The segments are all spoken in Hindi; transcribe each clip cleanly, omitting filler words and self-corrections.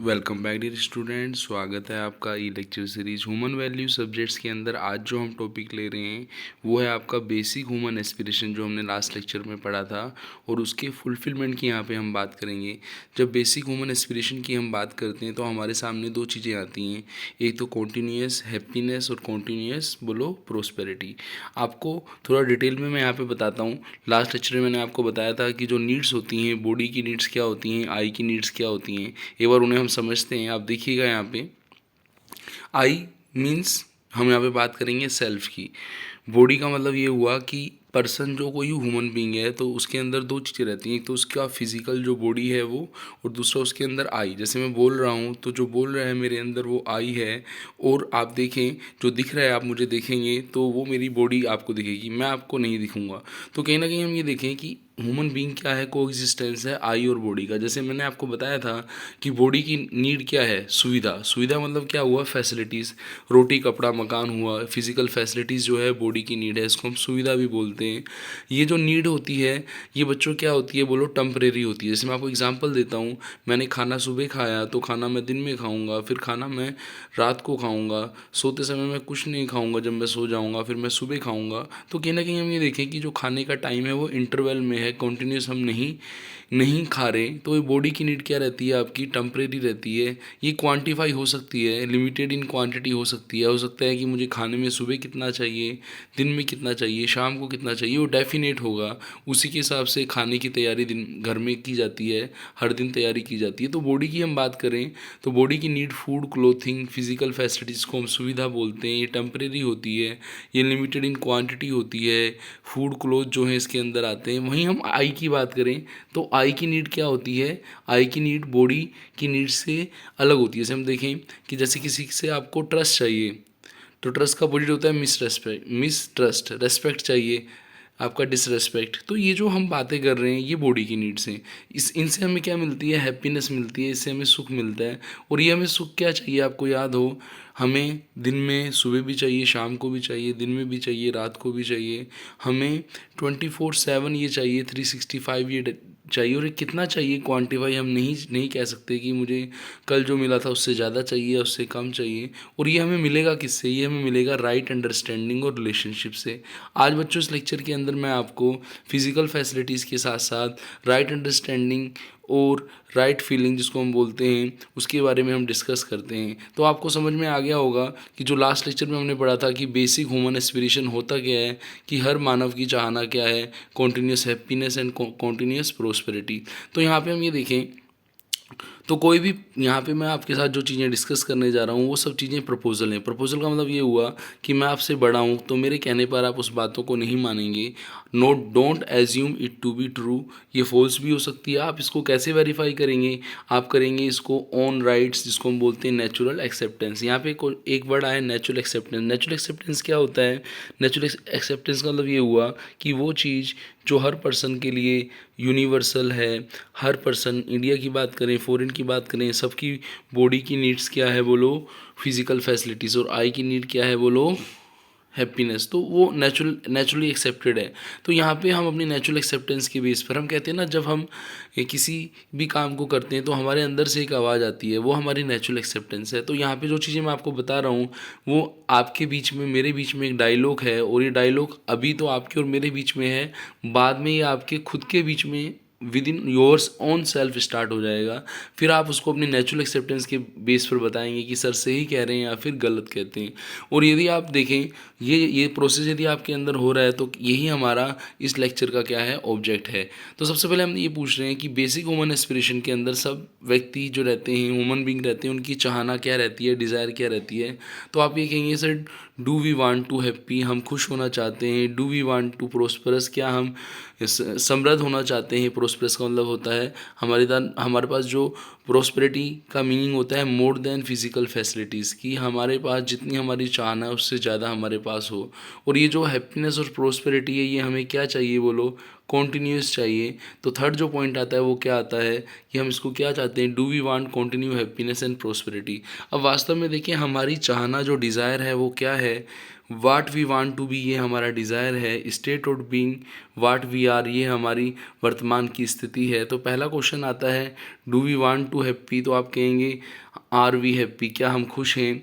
Welcome back dear student. स्वागत है आपका e lecture series human value subjects के अंदर। आज जो हम टॉपिक ले रहे हैं वो है आपका बेसिक ह्यूमन एस्पिरेशन, जो हमने लास्ट लेक्चर में पढ़ा था, और उसके फुलफिलमेंट की यहाँ पे हम बात करेंगे। जब बेसिक ह्यूमन एस्पिरेशन की हम बात करते हैं तो हमारे सामने दो चीज़ें आती हैं, एक तो कॉन्टीन्यूस हैप्पीनेस और कॉन्टीन्यूस बोलो प्रोस्पेरिटी। आपको थोड़ा डिटेल में मैं यहाँ पे बताता हूँ। लास्ट लेक्चर में मैंने आपको बताया था कि जो नीड्स होती हैं, बॉडी की नीड्स क्या होती हैं, आई की नीड्स क्या होती हैं, एक बार उन्हें हम समझते हैं। आप देखिएगा यहाँ पे आई मीन्स हम यहाँ पे बात करेंगे सेल्फ की। बॉडी का मतलब ये हुआ कि पर्सन जो कोई ह्यूमन बींग है तो उसके अंदर दो चीज़ें रहती हैं, एक तो उसका फिजिकल जो बॉडी है वो, और दूसरा उसके अंदर आई। जैसे मैं बोल रहा हूँ तो जो बोल रहा है मेरे अंदर वो आई है, और आप देखें जो दिख रहा है, आप मुझे देखेंगे तो वो मेरी बॉडी आपको दिखेगी, मैं आपको नहीं दिखूंगा। तो कहीं ना कहीं हम ये देखें कि ह्यूमन बींग क्या है, को एग्जिस्टेंस है आई और बॉडी का। जैसे मैंने आपको बताया था कि बॉडी की नीड क्या है, सुविधा। सुविधा मतलब क्या हुआ, फैसिलिटीज़, रोटी कपड़ा मकान हुआ। फिजिकल फैसिलिटीज़ जो है बॉडी की नीड है, इसको हम सुविधा भी बोलते हैं। ये जो नीड होती है ये बच्चों क्या होती है बोलो, टेम्परेरी होती है। जैसे मैं आपको एग्जांपल देता हूँ, मैंने खाना सुबह खाया तो खाना मैं दिन में खाऊंगा, फिर खाना मैं रात को खाऊंगा, सोते समय मैं कुछ नहीं खाऊंगा, जब मैं सो जाऊंगा फिर मैं सुबह खाऊंगा। तो कहीं ना कहीं हम ये देखें कि जो खाने का टाइम है वो इंटरवल में है, कंटिन्यूस हम नहीं नहीं खा रहे। तो ये बॉडी की नीड क्या रहती है आपकी, टेम्परेरी रहती है। ये क्वांटिफाई हो सकती है, लिमिटेड इन क्वांटिटी हो सकती है। हो सकता है कि मुझे खाने में सुबह कितना चाहिए, दिन में कितना चाहिए, शाम को कितना चाहिए, वो डेफिनेट होगा। उसी के हिसाब से खाने की तैयारी दिन घर में की जाती है, हर दिन तैयारी की जाती है। तो बॉडी की हम बात करें तो बॉडी की need food, clothing, physical facilities को हम सुविधा बोलते हैं। ये टेम्परेरी होती है, ये लिमिटेड इन क्वांटिटी होती है। फूड क्लोथ जो है इसके अंदर आते हैं। वहीं हम आई की बात करें तो आई की नीड क्या होती है, आई की नीड बॉडी की नीड से अलग होती है। जैसे हम देखें कि जैसे किसी से आपको ट्रस्ट चाहिए तो ट्रस्ट का अपोजिट होता है मिसट्रस्ट। रेस्पेक्ट चाहिए, आपका डिसरेस्पेक्ट। तो ये जो हम बातें कर रहे हैं ये बॉडी की नीड्स हैं। इनसे हमें क्या मिलती है, हैप्पीनेस मिलती है, इससे हमें सुख मिलता है। और ये हमें सुख क्या चाहिए, आपको याद हो, हमें दिन में सुबह भी चाहिए, शाम को भी चाहिए, दिन में भी चाहिए, रात को भी चाहिए। हमें 24/7 ये चाहिए, 365 ये चाहिए। और ये कितना चाहिए क्वांटिफाई हम नहीं नहीं कह सकते कि मुझे कल जो मिला था उससे ज़्यादा चाहिए, उससे कम चाहिए। और ये हमें मिलेगा किससे, ये हमें मिलेगा राइट अंडरस्टैंडिंग और रिलेशनशिप से। आज बच्चों इस लेक्चर के अंदर मैं आपको फिजिकल फैसिलिटीज़ के साथ साथ राइट अंडरस्टैंडिंग और राइट फीलिंग जिसको हम बोलते हैं उसके बारे में हम डिस्कस करते हैं। तो आपको समझ में आ गया होगा कि जो लास्ट लेक्चर में हमने पढ़ा था कि बेसिक ह्यूमन एस्पिरेशन होता क्या है, कि हर मानव की चाहना क्या है, continuous happiness and continuous prosperity. तो यहाँ पे हम ये देखें तो कोई भी यहाँ पे मैं आपके साथ जो चीज़ें डिस्कस करने जा रहा हूँ वो सब चीज़ें प्रपोजल हैं। प्रपोजल का मतलब ये हुआ कि मैं आपसे बड़ा हूँ तो मेरे कहने पर आप उस बातों को नहीं मानेंगे। Note don't assume it to be true, ये फॉल्स भी हो सकती है। आप इसको कैसे वेरीफाई करेंगे, आप करेंगे इसको ऑन राइट्स, जिसको हम बोलते हैं नेचुरल एक्सेप्टेंस। यहाँ पे एक वर्ड आया नेचुरल एक्सेप्टेंस। नेचुरल एक्सेप्टेंस क्या होता है, नेचुरल एक्सेप्टेंस का मतलब ये हुआ कि वो चीज़ जो हर पर्सन के लिए यूनिवर्सल है, हर पर्सन, इंडिया की बात करें, फॉरेन की बात करें, सबकी बॉडी की नीड्स क्या है बोलो, फिजिकल फैसिलिटीज़, और आई की नीड क्या है बोलो, हैप्पीनेस। तो वो नेचुरली एक्सेप्टेड है। तो यहाँ पे हम अपनी नेचुरल एक्सेप्टेंस के बेस पर हम कहते हैं ना, जब हम किसी भी काम को करते हैं तो हमारे अंदर से एक आवाज़ आती है, वो हमारी नेचुरल एक्सेप्टेंस है। तो यहाँ पे जो चीज़ें मैं आपको बता रहा हूँ वो आपके बीच में, मेरे बीच में एक डायलॉग है, और ये डायलॉग अभी तो आपके और मेरे बीच में है, बाद में ये आपके खुद के बीच में with in yours own self start हो जाएगा। फिर आप उसको अपनी नेचुरल एक्सेप्टेंस के बेस पर बताएंगे कि सर सही कह रहे हैं या फिर गलत कहते हैं। और यदि आप देखें ये प्रोसेस यदि आपके अंदर हो रहा है तो यही हमारा इस लेक्चर का क्या है, ऑब्जेक्ट है। तो सबसे पहले हम ये पूछ रहे हैं कि बेसिक ह्यूमन एस्पिरेशन के अंदर सब व्यक्ति जो रहते हैं, ह्यूमन बींग रहते हैं, उनकी चाहना क्या रहती है, डिज़ायर क्या रहती है। तो आप ये कहेंगे sir do we want to happy, हम खुश होना चाहते हैं। Do we want to prosperous, क्या हम समृद्ध होना चाहते हैं। प्रोस्परस का मतलब होता है हमारे पास जो प्रोस्पेरिटी का मीनिंग होता है मोर देन फिजिकल फैसिलिटीज़, की हमारे पास जितनी हमारी चाहना है उससे ज़्यादा हमारे पास हो। और ये जो हैप्पीनेस और प्रोस्पेरिटी है ये हमें क्या चाहिए बोलो, कॉन्टीन्यूस चाहिए। तो थर्ड जो पॉइंट आता है वो क्या आता है कि हम इसको क्या चाहते हैं, do we want continue happiness and prosperity. अब वास्तव में देखिए हमारी चाहना जो डिज़ायर है वो क्या है, what we want to be ये हमारा डिज़ायर है, state of being what we are ये हमारी वर्तमान की स्थिति है। तो पहला क्वेश्चन आता है do we want to happy, तो आप कहेंगे आर वी हैप्पी, क्या हम खुश हैं।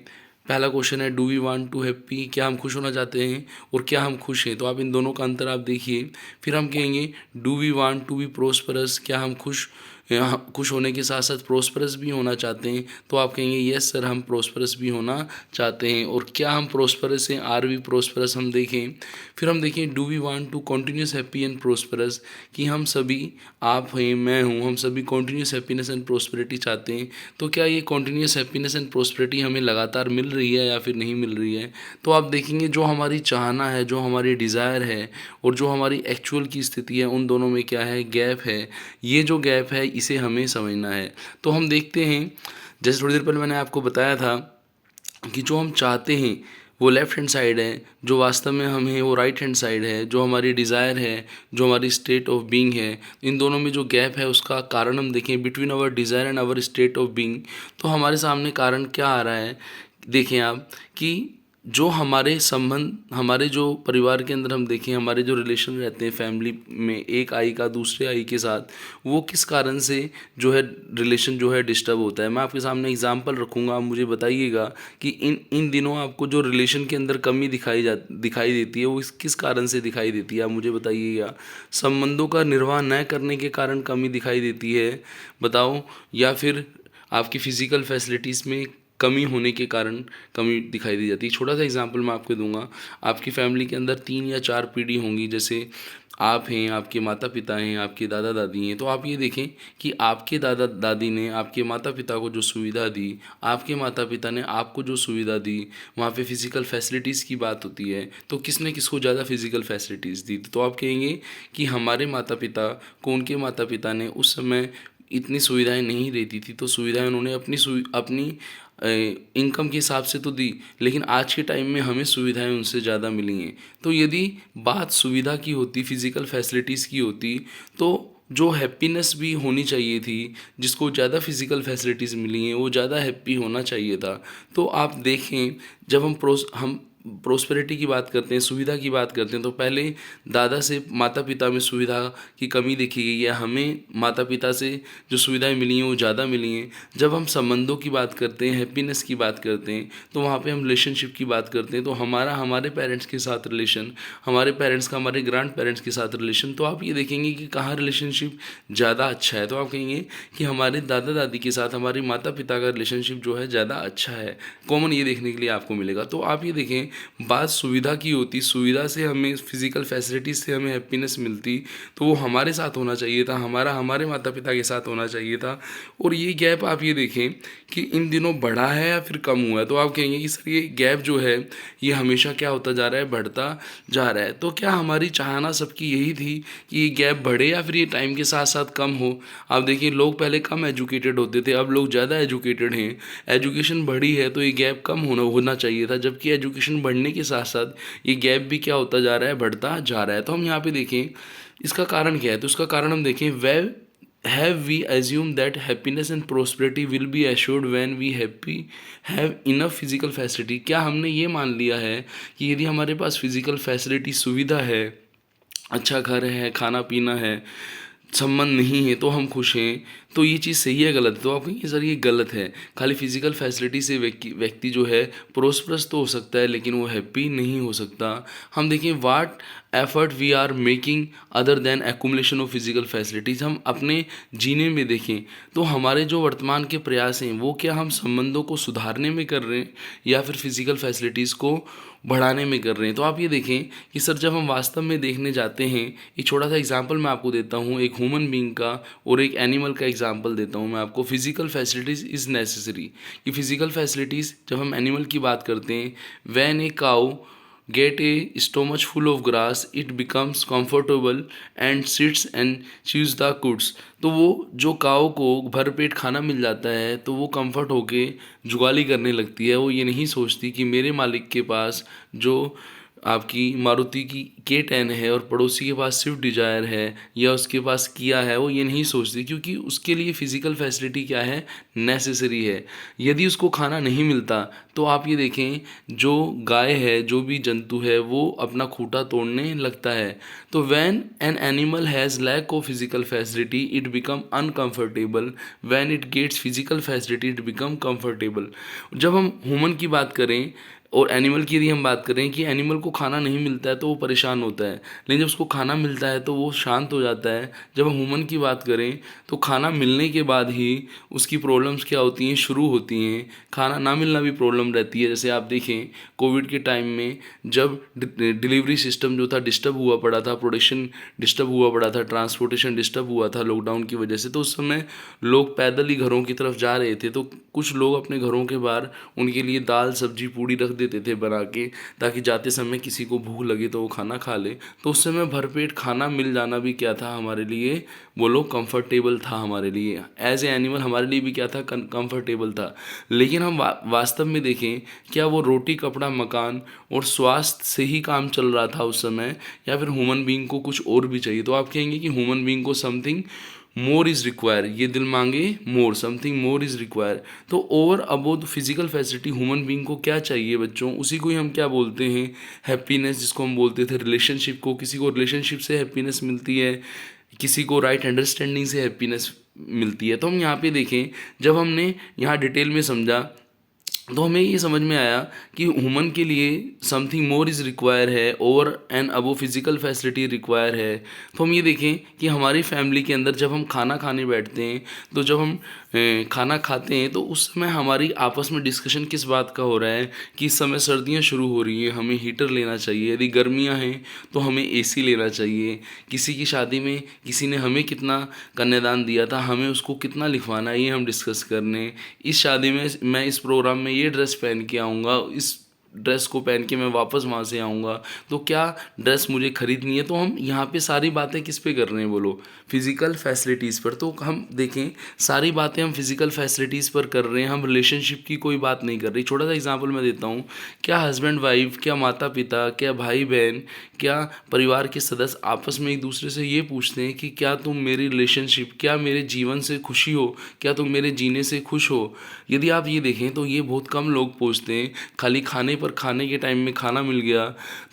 पहला क्वेश्चन है do we want to happy, क्या हम खुश होना चाहते हैं, और क्या हम खुश हैं। तो आप इन दोनों का अंतर आप देखिए। फिर हम कहेंगे do we want to be prosperous, क्या हम खुश होने के साथ साथ प्रोस्परस भी होना चाहते हैं। तो आप कहेंगे यस सर, हम प्रोस्परस भी होना चाहते हैं। और क्या हम प्रोस्परस हैं, आर वी प्रोस्परस, हम देखें। फिर हम देखें do we want to continuous happy and prosperous, कि हम सभी, आप हैं, मैं हूँ, हम सभी कॉन्टीन्यूस हैप्पीनेस एंड प्रोस्पेरिटी चाहते हैं। तो क्या ये कॉन्टीन्यूस हैप्पीनेस एंड प्रोस्पेरिटी हमें लगातार मिल रही है या फिर नहीं मिल रही है। तो आप देखेंगे जो हमारी चाहना है, जो हमारी डिज़ायर है और जो हमारी एक्चुअल की स्थिति है, उन दोनों में क्या है, गैप है। ये जो गैप है इसे हमें समझना है। तो हम देखते हैं, जैसे थोड़ी देर पहले मैंने आपको बताया था कि जो हम चाहते हैं वो लेफ़्ट हैंड साइड है, जो वास्तव में हम हैं वो राइट हैंड साइड है। जो हमारी डिज़ायर है, जो हमारी स्टेट ऑफ बीइंग है, इन दोनों में जो गैप है उसका कारण हम देखें between our desire and our state of being. तो हमारे सामने कारण क्या आ रहा है, देखें आप कि जो हमारे संबंध, हमारे जो परिवार के अंदर हम देखें, हमारे जो रिलेशन रहते हैं फैमिली में, एक आई का दूसरे आई के साथ, वो किस कारण से जो है रिलेशन जो है डिस्टर्ब होता है। मैं आपके सामने एग्जांपल रखूँगा, आप मुझे बताइएगा कि इन दिनों आपको जो रिलेशन के अंदर कमी दिखाई देती है वो किस कारण से दिखाई देती है, आप मुझे बताइएगा। संबंधों का निर्वाह न करने के कारण कमी दिखाई देती है, बताओ, या फिर आपकी फ़िज़िकल फैसिलिटीज़ में कमी होने के कारण कमी दिखाई दी जाती है। छोटा सा एग्जांपल मैं आपको दूंगा। आपकी फैमिली के अंदर 3 या 4 पीढ़ी होंगी, जैसे आप हैं, आपके माता पिता हैं, आपके दादा दादी हैं। तो आप ये देखें कि आपके दादा दादी ने आपके माता पिता को जो सुविधा दी, आपके माता पिता ने आपको जो सुविधा दी, वहाँ पे फिज़िकल फैसिलिटीज़ की बात होती है तो किसने किसको ज़्यादा फिज़िकल फैसिलिटीज़ दी। तो आप कहेंगे कि हमारे माता पिता को उनके माता पिता ने उस समय इतनी सुविधाएं नहीं देती थी, तो सुविधाएं उन्होंने अपनी इनकम के हिसाब से तो दी, लेकिन आज के टाइम में हमें सुविधाएं उनसे ज़्यादा मिली हैं। तो यदि बात सुविधा की होती, फिज़िकल फैसिलिटीज़ की होती, तो जो हैप्पीनेस भी होनी चाहिए थी, जिसको ज़्यादा फिज़िकल फैसिलिटीज़ मिली हैं वो ज़्यादा हैप्पी होना चाहिए था। तो आप देखें, जब हम प्रोस्पेरिटी की बात करते हैं, सुविधा की बात करते हैं, तो पहले दादा से माता पिता में सुविधा की कमी देखी गई है, हमें माता पिता से जो सुविधाएं मिली हैं वो ज़्यादा मिली हैं। जब हम संबंधों की बात करते हैं, हैप्पीनेस की बात करते हैं, तो वहाँ पे हम रिलेशनशिप की बात करते हैं। तो हमारे पेरेंट्स के साथ रिलेशन, हमारे पेरेंट्स का हमारे ग्रैंड पेरेंट्स के साथ रिलेशन, तो आप ये देखेंगे कि कहाँ रिलेशनशिप ज़्यादा अच्छा है। तो आप कहेंगे कि हमारे दादा दादी के साथ हमारे माता पिता का रिलेशनशिप जो है ज़्यादा अच्छा है। कॉमन ये देखने के लिए आपको मिलेगा। तो आप ये देखें, बात सुविधा की होती, सुविधा से हमें, फिज़िकल फैसिलिटीज़ से हमें हैप्पीनेस मिलती, तो वो हमारे साथ होना चाहिए था, हमारे माता पिता के साथ होना चाहिए था। और ये गैप आप ये देखें कि इन दिनों बढ़ा है या फिर कम हुआ है। तो आप कहेंगे कि सर ये गैप जो है ये हमेशा क्या होता जा रहा है, बढ़ता जा रहा है। तो क्या हमारी चाहना सबकी यही थी कि ये गैप बढ़े या फिर ये टाइम के साथ साथ कम हो। आप देखिए, लोग पहले कम एजुकेटेड होते थे, अब लोग ज़्यादा एजुकेटेड हैं। एजुकेशन बढ़ी है तो ये गैप कम होना चाहिए था, जबकि एजुकेशन बढ़ने के साथ साथ ये गैप भी क्या होता जा रहा है, बढ़ता जा रहा है। तो हम यहाँ पे देखें इसका कारण क्या है। तो इसका कारण हम देखें, well have we assume that happiness and prosperity will be assured when we have enough physical facility. क्या हमने ये मान लिया है कि यदि हमारे पास फिजिकल फैसिलिटी, सुविधा है, अच्छा घर है, खाना पीना है, संबंध नहीं है, तो हम खुश हैं, तो ये चीज़ सही है गलत है। तो आप कहेंगे सर ये गलत है, खाली फिजिकल फैसिलिटी से व्यक्ति जो है प्रोस्परस तो हो सकता है लेकिन वो हैप्पी नहीं हो सकता। हम देखें what effort we are making other than accumulation of physical facilities. हम अपने जीने में देखें तो हमारे जो वर्तमान के प्रयास हैं वो क्या हम संबंधों को सुधारने में कर रहे हैं या फिर फिजिकल फैसिलिटीज़ को बढ़ाने में कर रहे हैं। तो आप ये देखें कि सर जब हम वास्तव में देखने जाते हैं, एक छोटा सा एग्जांपल मैं आपको देता हूँ, एक ह्यूमन बीइंग का और एक एनिमल का एग्जांपल देता हूँ मैं आपको। फिजिकल फैसिलिटीज़ इज़ नेसेसरी, कि फिजिकल फैसिलिटीज़ जब हम एनिमल की बात करते हैं, when a cow get a stomach full of grass it becomes comfortable and sits and chews the cuds। तो वो जो काऊ को भर पेट खाना मिल जाता है तो वो कंफर्ट होके जुगाली करने लगती है। वो ये नहीं सोचती कि मेरे मालिक के पास जो आपकी मारुति की K10 है और पड़ोसी के पास स्विफ्ट डिज़ायर है या उसके पास किया है, वो ये नहीं सोचती, क्योंकि उसके लिए फ़िज़िकल फैसिलिटी क्या है, नेसेसरी है। यदि उसको खाना नहीं मिलता तो आप ये देखें, जो गाय है, जो भी जंतु है, वो अपना खूंटा तोड़ने लगता है। तो when an animal has lack of physical facility it become uncomfortable, when it gets physical facility it become comfortable. जब हम ह्यूमन की बात करें और एनिमल की यदि हम बात करें कि एनिमल को खाना नहीं मिलता है तो वो परेशान होता है, लेकिन जब उसको खाना मिलता है तो वो शांत हो जाता है। जब हम ह्यूमन की बात करें तो खाना मिलने के बाद ही उसकी प्रॉब्लम्स क्या होती हैं, शुरू होती हैं। खाना ना मिलना भी प्रॉब्लम रहती है। जैसे आप देखें कोविड के टाइम में जब डिलीवरी सिस्टम जो था डिस्टर्ब हुआ पड़ा था, प्रोडक्शन डिस्टर्ब हुआ पड़ा था, ट्रांसपोर्टेशन डिस्टर्ब हुआ था लॉकडाउन की वजह से, तो उस समय लोग पैदल ही घरों की तरफ जा रहे थे। तो कुछ लोग अपने घरों के बाहर उनके लिए दाल सब्जी पूड़ी रख देते थे बना के, ताकि जाते समय किसी को भूख लगे तो वो खाना खा ले। तो उस समय भरपेट खाना मिल जाना भी क्या था हमारे लिए, बोलो कंफर्टेबल था हमारे लिए। एज ए एनिमल हमारे लिए भी क्या था, कंफर्टेबल था। लेकिन हम वास्तव में देखें, क्या वो रोटी कपड़ा मकान और स्वास्थ्य से ही काम चल रहा था उस समय, या फिर ह्यूमन बीइंग को कुछ और भी चाहिए? तो आप कहेंगे कि ह्यूमन बीइंग को समथिंग मोर इज़ रिक्वायर, ये दिल मांगे मोर, समथिंग मोर इज़ रिक्वायर। तो over above the physical facility human being को क्या चाहिए बच्चों, उसी को ही हम क्या बोलते हैं, हैप्पीनेस, जिसको हम बोलते थे रिलेशनशिप को। किसी को रिलेशनशिप से हैप्पीनेस मिलती है, किसी को राइट अंडरस्टैंडिंग से हैप्पीनेस मिलती है। तो हम यहाँ पे देखें, जब हमने यहाँ डिटेल में समझा तो हमें ये समझ में आया कि ह्यूमन के लिए समथिंग मोर इज़ रिक्वायर है, over and above physical facility require है। तो हम ये देखें कि हमारी फैमिली के अंदर जब हम खाना खाने बैठते हैं, तो जब हम खाना खाते हैं तो उस समय हमारी आपस में डिस्कशन किस बात का हो रहा है कि इस समय सर्दियां शुरू हो रही हैं, हमें हीटर लेना चाहिए, यदि गर्मियां हैं तो हमें एसी लेना चाहिए। किसी की शादी में किसी ने हमें कितना कन्यादान दिया था, हमें उसको कितना लिखवाना है, ये हम डिस्कस करने। इस शादी में मैं इस प्रोग्राम में ये ड्रेस पहन के आऊँगा, इस ड्रेस को पहन के मैं वापस वहाँ से आऊँगा, तो क्या ड्रेस मुझे ख़रीदनी है। तो हम यहाँ पे सारी बातें किस पे कर रहे हैं, बोलो फिज़िकल फैसिलिटीज़ पर। तो हम देखें सारी बातें हम फिज़िकल फैसिलिटीज़ पर कर रहे हैं, हम रिलेशनशिप की कोई बात नहीं कर रही। छोटा सा एग्जांपल मैं देता हूँ, क्या हस्बैंड वाइफ, क्या माता पिता, क्या भाई बहन, क्या परिवार के सदस्य आपस में एक दूसरे से ये पूछते हैं कि क्या तुम मेरी रिलेशनशिप, क्या मेरे जीवन से खुशी हो, क्या तुम मेरे जीने से खुश हो? यदि आप ये देखें तो ये बहुत कम लोग पूछते हैं। खाली खाने पर खाने के टाइम में खाना मिल गया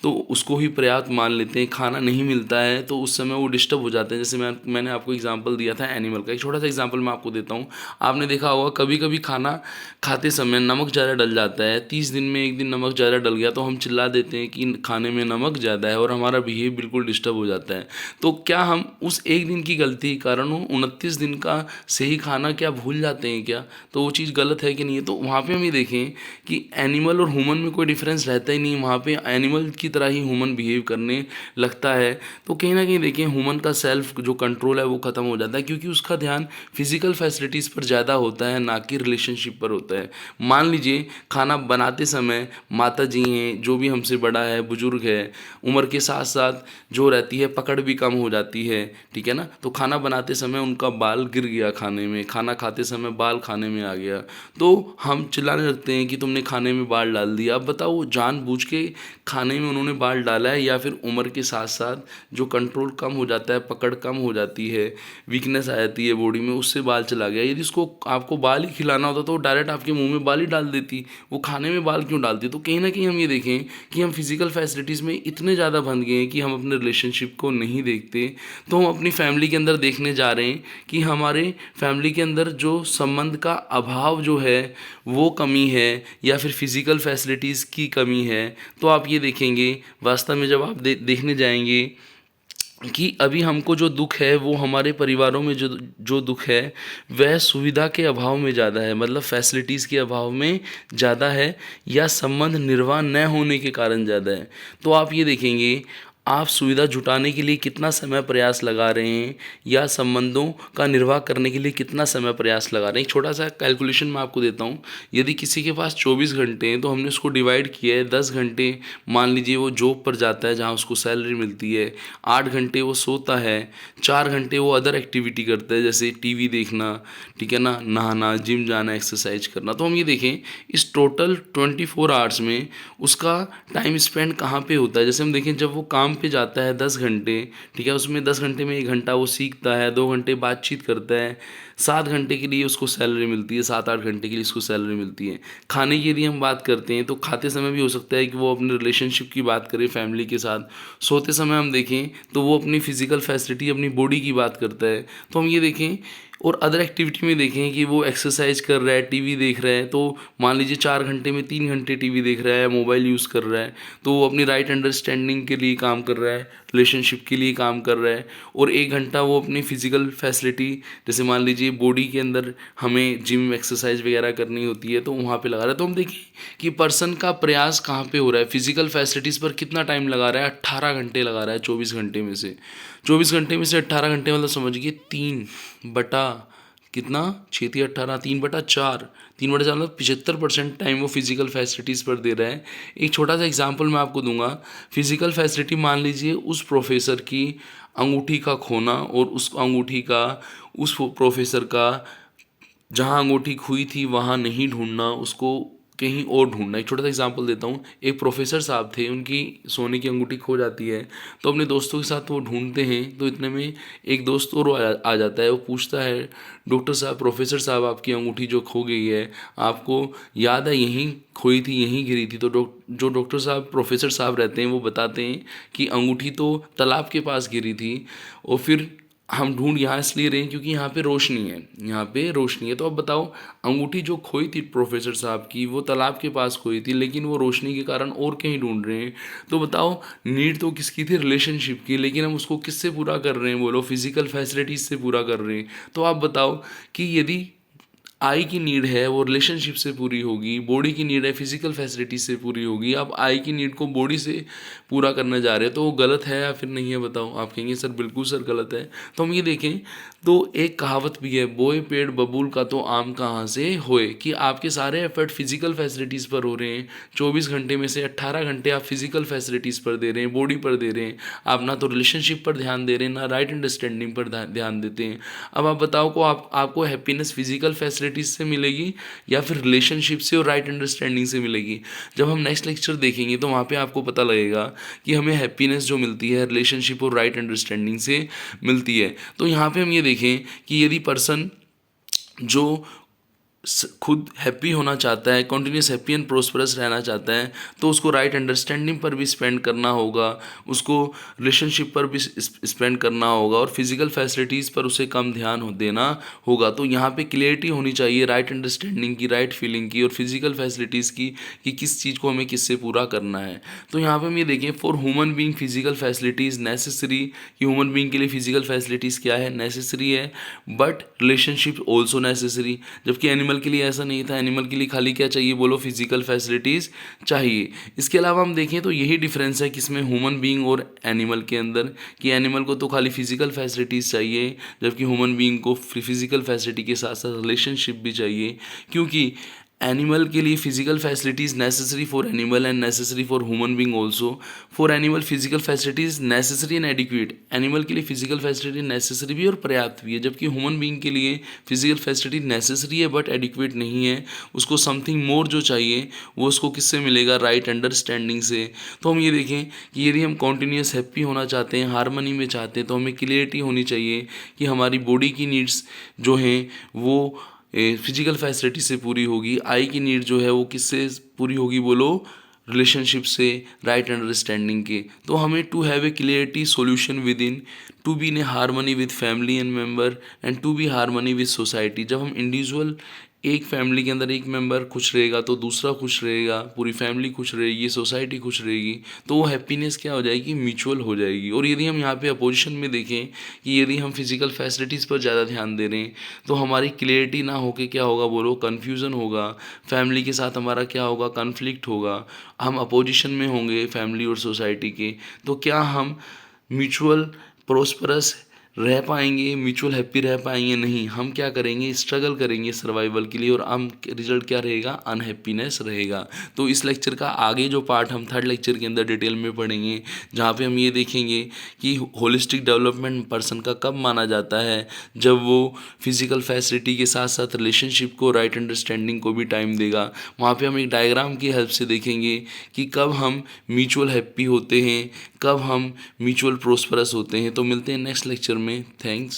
तो उसको ही पर्याप्त मान लेते हैं, खाना नहीं मिलता है तो उस समय वो डिस्टर्ब हो जाते हैं। जैसे मैंने आपको एग्जांपल दिया था एनिमल का, एक छोटा सा एग्जांपल मैं आपको देता हूँ। आपने देखा होगा कभी कभी खाना खाते समय नमक ज़्यादा डल जाता है, 30 दिन में एक दिन नमक ज़्यादा डल गया तो हम चिल्ला देते हैं कि खाने में नमक ज़्यादा है और हमारा बिहेव बिल्कुल डिस्टर्ब हो जाता है। तो क्या हम उस एक दिन की गलती के कारण 29 दिन का सही खाना क्या भूल जाते हैं क्या? तो वो चीज़ गलत है कि नहीं है? तो वहाँ पे हम ये देखें कि एनिमल और ह्यूमन में कोई डिफरेंस रहता ही नहीं, वहाँ पे एनिमल की तरह ही ह्यूमन बिहेव करने लगता है। तो कहीं ना कहीं देखें ह्यूमन का सेल्फ जो कंट्रोल है वो ख़त्म हो जाता है, क्योंकि उसका ध्यान फिजिकल फैसिलिटीज़ पर ज़्यादा होता है, ना कि रिलेशनशिप पर होता है। मान लीजिए खाना बनाते समय माता जी हैं, जो भी हमसे बड़ा है, बुजुर्ग है, उम्र के साथ साथ जो रहती है पकड़ भी कम हो जाती है, ठीक है ना। तो खाना बनाते समय उनका बाल गिर गया खाने में, खाना खाते समय बाल खाने में आ गया, तो हम चिल्लाने लगते हैं कि तुमने खाने में बाल डाल दिया। अब बताओ जानबूझ के खाने में उन्होंने बाल डाला है या फिर उम्र के साथ साथ जो कंट्रोल कम हो जाता है, पकड़ कम हो जाती है, वीकनेस आ जाती है बॉडी में, उससे बाल चला गया। यदि उसको आपको बाल ही खिलाना होता तो डायरेक्ट आपके मुंह में बाल ही डाल देती, वो खाने में बाल क्यों डालती? तो कहीं ना कहीं हम ये देखें कि हम फिजिकल फैसिलिटीज़ में इतने ज़्यादा बंध गए हैं कि हम अपने रिलेशनशिप को नहीं देखते। तो हम अपनी फैमिली के अंदर देखने जा रहे हैं कि हमारे फैमिली के अंदर जो संबंध का अभाव जो है वो कमी है या फिर फिजिकल फैसिलिटीज़ की कमी है। तो आप ये देखेंगे वास्तव में जब आप देखने जाएंगे कि अभी हमको जो दुख है वो हमारे परिवारों में जो जो दुख है वह सुविधा के अभाव में ज़्यादा है, मतलब फैसिलिटीज़ के अभाव में ज़्यादा है, या संबंध निर्वाह न होने के कारण ज़्यादा है। तो आप ये देखेंगे आप सुविधा जुटाने के लिए कितना समय प्रयास लगा रहे हैं या संबंधों का निर्वाह करने के लिए कितना समय प्रयास लगा रहे हैं। एक छोटा सा कैलकुलेशन मैं आपको देता हूँ। यदि किसी के पास 24 घंटे हैं तो हमने उसको डिवाइड किया है। 10 घंटे मान लीजिए वो जॉब पर जाता है जहाँ उसको सैलरी मिलती है, 8 घंटे वो सोता है, 4 घंटे वो अदर एक्टिविटी करता है जैसे टीवी देखना, ठीक है ना, नहाना, जिम जाना, एक्सरसाइज करना। तो हम ये देखें इस टोटल 24 आवर्स में उसका टाइम स्पेंड कहाँ पे होता है। जैसे हम देखें जब वो काम पे जाता है 10 घंटे, ठीक है, उसमें 10 घंटे में 1 घंटा वो सीखता है, 2 घंटे बातचीत करता है, 7 घंटे के लिए उसको सैलरी मिलती है, 7-8 घंटे के लिए उसको सैलरी मिलती है। खाने की यदि हम बात करते हैं तो खाते समय भी हो सकता है कि वो अपने रिलेशनशिप की बात करे फैमिली के साथ। सोते समय हम देखें तो वो अपनी फिजिकल फैसिलिटी, अपनी बॉडी की बात करता है। तो हम ये देखें और अदर एक्टिविटी में देखें कि वो एक्सरसाइज कर रहा है, टीवी देख रहा है, तो मान लीजिए 4 घंटे में 3 घंटे टीवी देख रहा है, मोबाइल यूज़ कर रहा है, तो वो अपनी राइट अंडरस्टैंडिंग के लिए काम कर रहा है, रिलेशनशिप के लिए काम कर रहा है। और 1 घंटा वो अपनी फिजिकल फैसिलिटी, जैसे मान लीजिए बॉडी के अंदर हमें जिम एक्सरसाइज वगैरह करनी होती है तो वहाँ पे लगा रहा है। तो हम देखें कि पर्सन का प्रयास कहाँ पे हो रहा है, फिजिकल फैसिलिटीज़ पर कितना टाइम लगा रहा है। 18 घंटे लगा रहा है 24 घंटे में से। 24 घंटे में से 18 घंटे मतलब समझिए 3 बटा कितना, 6×18, 3/4, 3/4 मतलब 75% टाइम वो फिजिकल फैसिलिटीज़ पर दे रहा है। एक छोटा सा एग्जांपल मैं आपको दूंगा। फिजिकल फैसिलिटी मान लीजिए उस प्रोफेसर की अंगूठी का खोना और उस अंगूठी का उस प्रोफेसर का जहाँ अंगूठी खोई थी वहाँ नहीं ढूंढना, उसको कहीं और ढूंढना। एक छोटा सा एग्जांपल देता हूँ। एक प्रोफेसर साहब थे, उनकी सोने की अंगूठी खो जाती है तो अपने दोस्तों के साथ वो ढूंढते हैं। तो इतने में एक दोस्त और आ जाता है। वो पूछता है, डॉक्टर साहब, प्रोफेसर साहब, आपकी अंगूठी जो खो गई है आपको याद है यहीं खोई थी, यहीं गिरी थी? तो जो डॉक्टर साहब, प्रोफेसर साहब रहते हैं वो बताते हैं कि अंगूठी तो तालाब के पास गिरी थी और फिर हम ढूंढ यहाँ इसलिए रहे हैं क्योंकि यहाँ पे रोशनी है, यहाँ पे रोशनी है। तो अब बताओ, अंगूठी जो खोई थी प्रोफेसर साहब की वो तालाब के पास खोई थी, लेकिन वो रोशनी के कारण और कहीं ढूंढ रहे हैं। तो बताओ, नीड तो किसकी थी? रिलेशनशिप की, लेकिन हम उसको किससे पूरा कर रहे हैं? बोलो, फिजिकल फैसिलिटीज से पूरा कर रहे हैं। तो आप बताओ कि यदि आई की नीड है वो रिलेशनशिप से पूरी होगी, बॉडी की नीड है फिजिकल फैसिलिटी से पूरी होगी, आप आई की नीड को बॉडी से पूरा करने जा रहे हैं, तो वो गलत है या फिर नहीं है? बताओ। आप कहेंगे सर बिल्कुल सर गलत है। तो हम ये देखें तो एक कहावत भी है, बोए पेड़ बबूल का तो आम कहाँ से होए, कि आपके सारे एफर्ट फिजिकल फैसिलिटीज़ पर हो रहे हैं। 24 घंटे में से 18 घंटे आप फिजिकल फैसिलिटीज़ पर दे रहे हैं, बॉडी पर दे रहे हैं। आप ना तो रिलेशनशिप पर ध्यान दे रहे हैं, ना राइट अंडरस्टैंडिंग पर ध्यान देते हैं। अब आप बताओ को आपको हैप्पीनेस फिजिकल फैसिलिटीज से मिलेगी या फिर रिलेशनशिप से और राइट अंडरस्टैंडिंग से मिलेगी? जब हम नेक्स्ट लेक्चर देखेंगे तो वहाँ पे आपको पता लगेगा कि हमें हैप्पीनेस जो मिलती है रिलेशनशिप और राइट अंडरस्टैंडिंग से मिलती है। तो यहाँ पे हम ये देखें कि यदि पर्सन जो खुद हैप्पी होना चाहता है, कॉन्टीन्यूस हैप्पी एंड प्रोस्परस रहना चाहता है, तो उसको राइट अंडरस्टैंडिंग पर भी स्पेंड करना होगा, उसको रिलेशनशिप पर भी स्पेंड करना होगा और फिजिकल फैसिलिटीज़ पर उसे कम ध्यान देना होगा। तो यहाँ पे क्लियरिटी होनी चाहिए राइट अंडरस्टैंडिंग की, राइट फीलिंग की और फिजिकल फैसिलिटीज़ की, कि किस चीज़ को हमें किससे पूरा करना है। तो यहाँ पर हम ये देखें, for human being physical facilities necessary, कि ह्यूमन बीइंग के लिए फिजिकल फैसिलिटीज़ क्या है? नेसेसरी है, बट रिलेशनशिप ऑल्सो नेसेसरी। जबकि एनिमल के लिए ऐसा नहीं था। एनिमल के लिए खाली क्या चाहिए? बोलो, फिजिकल फैसिलिटीज़ चाहिए। इसके अलावा हम देखें तो यही डिफरेंस है किसमें, ह्यूमन बीइंग और एनिमल के अंदर, कि एनिमल को तो खाली फिजिकल फैसिलिटीज़ चाहिए जबकि ह्यूमन बीइंग को फिजिकल फैसिलिटी के साथ साथ रिलेशनशिप भी चाहिए। क्योंकि एनिमल के लिए physical facilities necessary for animal and necessary for human being also. For animal physical facilities necessary and adequate, animal के लिए फिजिकल फैसिलिटी नेसेसरी भी और पर्याप्त भी है, जबकि ह्यूमन बीइंग के लिए फिजिकल फैसिलिटी नेसेसरी है बट एडिक्वेट नहीं है। उसको समथिंग मोर जो चाहिए वो उसको किससे मिलेगा? राइट अंडरस्टैंडिंग से। तो हम ये देखें कि यदि हम कॉन्टीन्यूस हैप्पी होना चाहते हैं, हारमनी में चाहते हैं, तो हमें क्लियरिटी होनी चाहिए कि हमारी बॉडी की नीड्स जो हैं वो फिजिकल फैसिलिटी से पूरी होगी, आई की नीड जो है वो किससे पूरी होगी? बोलो, रिलेशनशिप से, राइट अंडरस्टैंडिंग के। तो हमें to have a clarity solution within, to be in a harmony with family and member and to be harmony with society. जब हम इंडिविजुअल एक फैमिली के अंदर एक मेंबर खुश रहेगा तो दूसरा खुश रहेगा, पूरी फैमिली खुश रहेगी, सोसाइटी खुश रहेगी, तो वो हैप्पीनेस क्या हो जाएगी, म्यूचुअल हो जाएगी। और यदि हम यहाँ पे अपोजिशन में देखें कि यदि हम फिजिकल फैसिलिटीज़ पर ज़्यादा ध्यान दे रहे हैं तो हमारी क्लियरिटी ना होके क्या होगा बोलो, कन्फ्यूज़न होगा, फैमिली के साथ हमारा क्या होगा, कन्फ्लिक्ट होगा, हम अपोजिशन में होंगे फैमिली और सोसाइटी के, तो क्या हम म्यूचुअल प्रोस्परस रह पाएंगे, म्यूचुअल हैप्पी रह पाएंगे? नहीं, हम क्या करेंगे, स्ट्रगल करेंगे सर्वाइवल के लिए, और हम रिजल्ट क्या रहेगा, अनहैप्पीनेस रहेगा। तो इस लेक्चर का आगे जो पार्ट हम थर्ड लेक्चर के अंदर डिटेल में पढ़ेंगे, जहाँ पे हम ये देखेंगे कि होलिस्टिक डेवलपमेंट पर्सन का कब माना जाता है, जब वो फिजिकल फैसिलिटी के साथ साथ रिलेशनशिप को, राइट अंडरस्टैंडिंग को भी टाइम देगा। वहाँ पे हम एक डायग्राम की हेल्प से देखेंगे कि कब हम म्यूचुअल हैप्पी होते हैं, कब हम म्यूचुअल प्रोस्परस होते हैं। तो मिलते हैं नेक्स्ट लेक्चर में। थैंक्स।